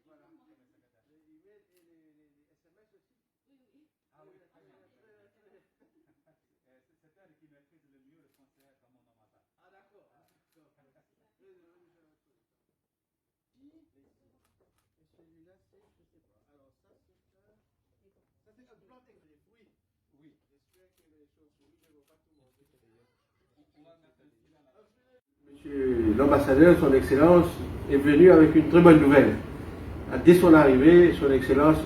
Voilà. Les emails et les SMS aussi. Ah oui, très bien. C'est elle qui maîtrise le mieux le français dans mon ambassade. Ah d'accord. Et celui-là, c'est, je sais pas. Alors ça, c'est un plan technique, oui. Oui. J'espère que les chauves-souris ne vont pas tout manger. On va mettre un filet là. Monsieur l'ambassadeur, son excellence, est venu avec une très bonne nouvelle. Dès son arrivée, son excellence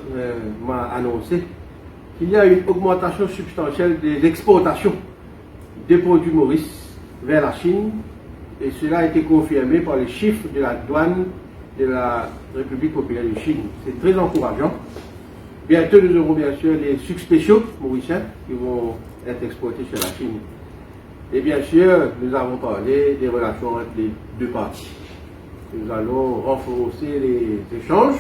m'a annoncé qu'il y a une augmentation substantielle des exportations des produits Maurice vers la Chine, et cela a été confirmé par les chiffres de la douane de la République populaire de Chine. C'est très encourageant. Bientôt, nous aurons bien sûr des sucres spéciaux mauriciens qui vont être exportés chez la Chine. Et bien sûr, nous avons parlé des relations entre les deux parties. Nous allons renforcer les échanges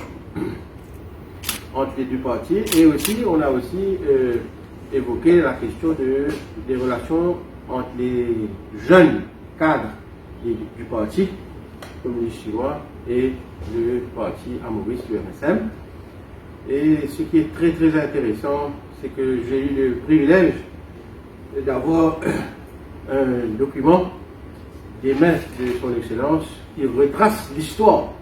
entre les deux parties, et aussi, on a aussi évoqué la question des relations entre les jeunes cadres du parti communiste chinois et le parti à Maurice, le MSM. Et ce qui est très très intéressant, c'est que j'ai eu le privilège d'avoir un document des mains de son excellence qui retrace l'histoire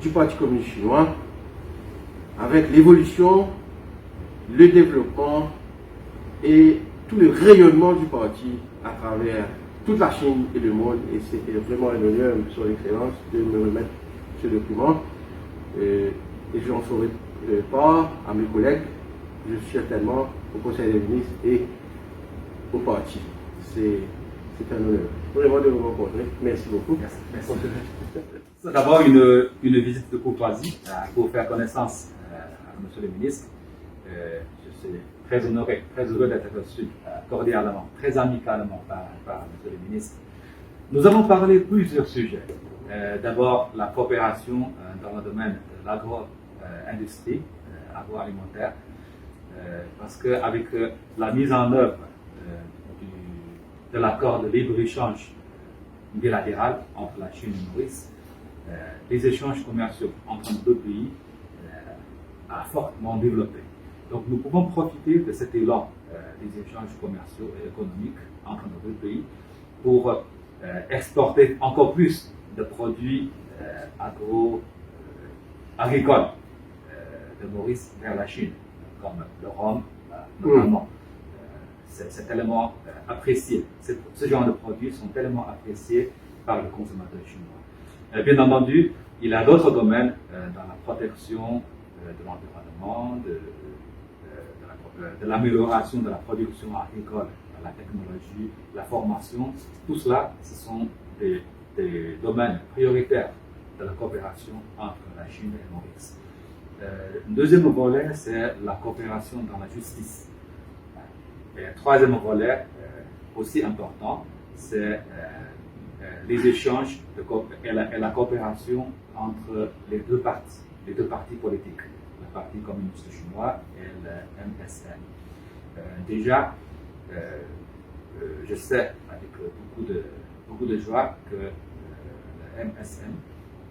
du Parti communiste chinois avec l'évolution, le développement et tout le rayonnement du parti à travers toute la Chine et le monde. Et c'était vraiment un honneur, son excellence, de me remettre ce document. Et j'en ferai part à mes collègues, je suis certainement au Conseil des ministres et au parti. C'est un honneur vraiment de vous rencontrer. Merci beaucoup. Merci. C'est d'abord une visite de courtoisie pour faire connaissance à Monsieur le ministre. Je suis très honoré, très heureux d'être reçu cordialement, très amicalement par Monsieur le ministre. Nous avons parlé de plusieurs sujets. D'abord, la coopération dans le domaine de l'agro-industrie, agroalimentaire, parce qu'avec la mise en œuvre de l'accord de libre-échange bilatéral entre la Chine et Maurice, les échanges commerciaux entre nos deux pays a fortement développé. Donc nous pouvons profiter de cet élan des échanges commerciaux et économiques entre nos deux pays pour exporter encore plus de produits agricoles de Maurice vers la Chine, comme le rhum notamment. C'est tellement apprécié. Ce genre de produits sont tellement appréciés par le consommateur chinois. Bien entendu, il y a d'autres domaines dans la protection de l'environnement, de l'amélioration de la production agricole, la technologie, la formation. Tout cela, ce sont des domaines prioritaires de la coopération entre la Chine et Maurice. Un deuxième volet, c'est la coopération dans la justice. Et un troisième volet, aussi important, c'est les échanges et la coopération entre les deux partis politiques, le Parti communiste chinois et le MSM. Déjà, je sais avec beaucoup de joie que le MSM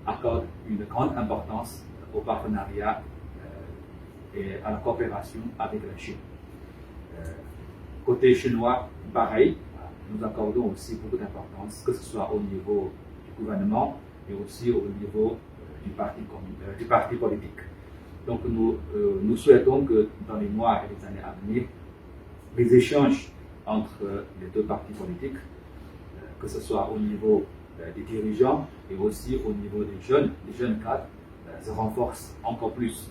accorde une grande importance au partenariat et à la coopération avec la Chine. Côté chinois, pareil, nous accordons aussi beaucoup d'importance, que ce soit au niveau du gouvernement et aussi au niveau du parti politique. Donc nous souhaitons que dans les mois et les années à venir, les échanges entre les deux partis politiques, que ce soit au niveau des dirigeants et aussi au niveau des jeunes cadres, se renforcent encore plus.